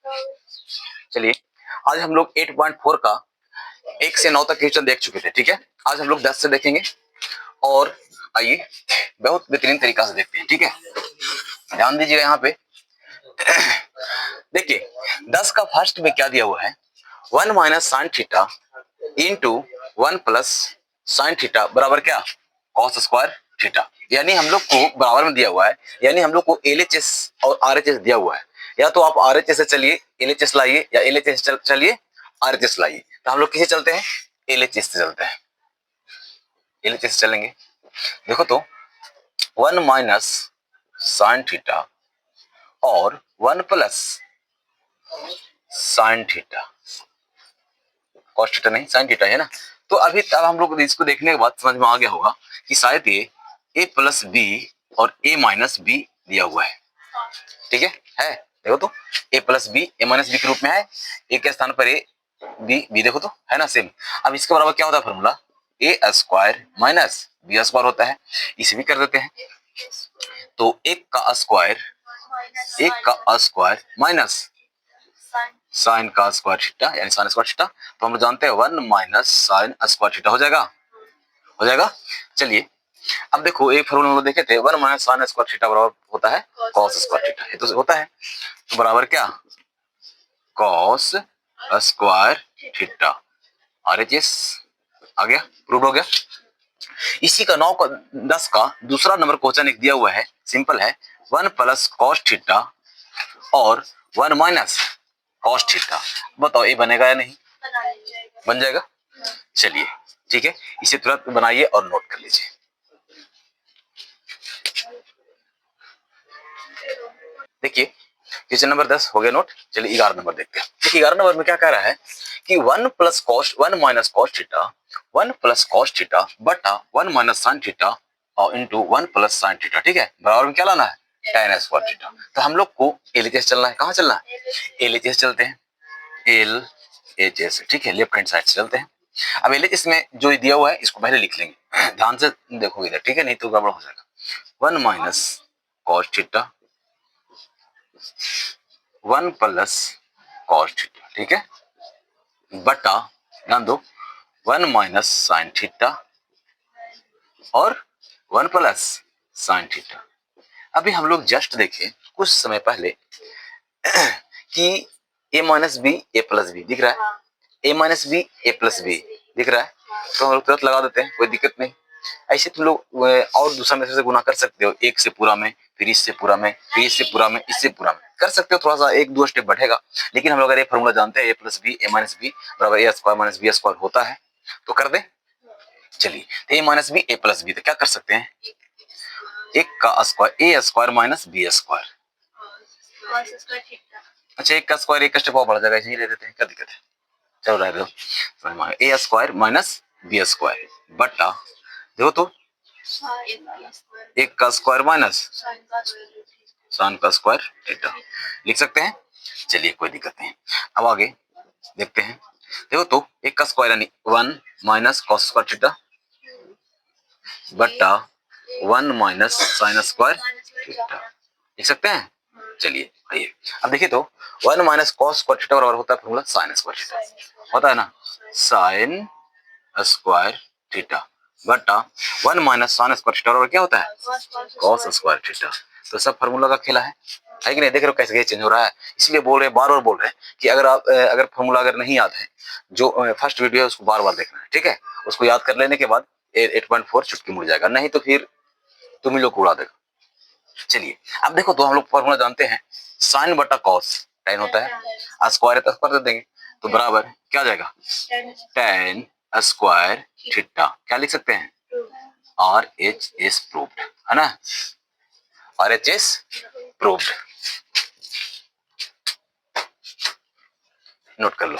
चलिए, आज हम लोग 8.4 का 1 से 9 तक क्वेश्चन देख चुके थे, ठीक है। आज हम लोग 10 से देखेंगे और आइए बहुत बेहतरीन तरीका से देखते हैं, ठीक है। ध्यान दीजिएगा यहाँ पे। देखिए 10 का फर्स्ट में क्या दिया हुआ है, 1 minus sine theta into 1 plus sine theta बराबर क्या, कॉस स्क्वायर थीटा। यानी हम लोग को बराबर में दिया हुआ है, यानी हम लोग को एलएचएस और आरएचएस दिया हुआ है। या तो आप आरएचएस से चलिए एलएचएस लाइए, या एलएचएस चलिए आरएचएस लाइए। तो हम लोग किसे चलते हैं, एलएचएस से चलते हैं। एलएचएस से चलेंगे, देखो तो 1 माइनस साइन थीटा और 1 plus sine theta, cos theta नहीं साइन थीटा है ना। तो अभी तब हम लोग इसको देखने के बाद समझ में आ गया होगा कि शायद ये a प्लस बी और a माइनस बी दिया हुआ है, ठीक है। देखो तो a plus B A minus B के रूप में है, a के स्थान पर a बी देखो तो है ना सेम। अब इसके बराबर क्या होता है formula, a square minus B square होता है। इसे भी कर देते हैं, तो एक का स्क्वायर माइनस साइन का स्क्वायर थीटा यानी साइन स्क्वायर थीटा। तो हम लोग जानते हैं 1 माइनस साइन स्क्वायर थीटा हो जाएगा। चलिए अब देखो एक फॉर्मूला हम लोग देखे थे, 1 माइनस साइन स्क्वायर थीटा बराबर होता है कॉस स्क्वायर थीटा। ये तो होता है, तो बराबर क्या, कॉस स्क्वायर थीटा। आरएचएस आ गया, प्रूव हो गया। इसी का 9 का 10 का दूसरा नंबर क्वेश्चन एक दिया हुआ है, सिंपल है, 1 प्लस कॉस थीटा और 1 माइनस कॉस थीटा। बताओ ये बनेगा या नहीं, बन जाएगा। चलिए ठीक है, इसे तुरंत बनाइए और नोट कर लीजिए। देखिए क्वेश्चन नंबर 10 हो गया नोट। चलिए 11 नंबर देखते हैं। देखिए 11 नंबर में क्या कह रहा है कि 1 plus cos 1 minus cos theta 1 plus cos theta बटा 1 माइनस साइन थीटा और इंटू 1 प्लस साइन थीटा, ठीक है। बराबर में क्या लाना है, tan स्क्वायर थीटा। तो हम लोग को एलएचएस चलना है, कहाँ चलना है, एलएचएस चलते हैं, एलएचएस, ठीक है, लेफ्ट हैंड साइड से चलते हैं। अब एलएचएस में जो दिया हुआ है इसको पहले लिख लेंगे, ध्यान से देखो इधर, ठीक है, नहीं तो गड़बड़ हो जाएगा। 1 minus cos theta 1 plus cos theta, ठीक है, बटा ध्यान दो 1 माइनस साइन थीटा और 1 प्लस साइन थीटा। अभी हम लोग जस्ट देखें कुछ समय पहले कि a minus B A plus B दिख रहा है, a minus B A plus B दिख रहा है, तो हम लोग तुरंत लगा देते हैं, कोई दिक्कत नहीं। ऐसे तुम लोग और दूसरा मेथड से गुना कर सकते हो, एक से पूरा में, फिर इससे पूरा में, फिर इससे पूरा में, इससे पूरा में कर सकते हो, थोड़ा सा एक दो स्टेप बढ़ेगा। लेकिन हम लोग अगर ये फॉर्मूला जानते हैं, a plus B A minus B बराबर A square minus B square होता है, तो कर दे। चलिए तो A minus B A plus B, तो क्या कर सकते हैं, एक का square A square minus B square. अच्छा एक का स्क्वायर एक स्टेप और बढ़ जाएगा, इसे ले लेते हैं, क्या दिक्कत है, चलो रह दो। ए स्क्वायर माइनस बी स्क्वायर बटा देखो तो एक का स्क्वायर माइनस साइन का स्क्वायर थीटा लिख सकते हैं। चलिए कोई दिक्कत नहीं, अब आगे देखते हैं। देखो तो एक का स्क्वायर यानी 1 माइनस कॉस स्क्वायर थीटा बटा 1 माइनस साइन स्क्वायर थीटा लिख सकते हैं। चलिए आइए अब देखिए तो 1 माइनस कॉस स्क्वायर थीटा बराबर होता है फॉर्मूला साइन स्क्वायर थीटा, होता है ना, साइन स्क्वायर थीटा बटा 1 माइनस साइन स्क्वायर थीटा बराबर क्या होता है, कॉस स्क्वायर थीटा। तो सब फार्मूला का खेला है कि नहीं, देख रहे हो कैसे चेंज हो रहा है। इसलिए बोल रहे बार बार बोल रहे हैं कि अगर आप अगर फार्मूला अगर नहीं याद है, जो फर्स्ट वीडियो है उसको बार बार देखना है, ठीक है। उसको याद कर लेने के बाद 8.4 चुटकी मुड़ जाएगा, नहीं तो फिर तुम ही लोग को उड़ा देगा। चलिए अब देखो तो हम लोग फॉर्मूला जानते हैं, साइन बटा कॉस tan होता है, स्क्वायर है तो स्क्वायर दे देंगे, तो बराबर क्या आ जाएगा, tan स्क्वायर थीटा। क्या लिख सकते हैं, RHS प्रूव्ड, है ना, RHS प्रूव्ड। नोट कर लो।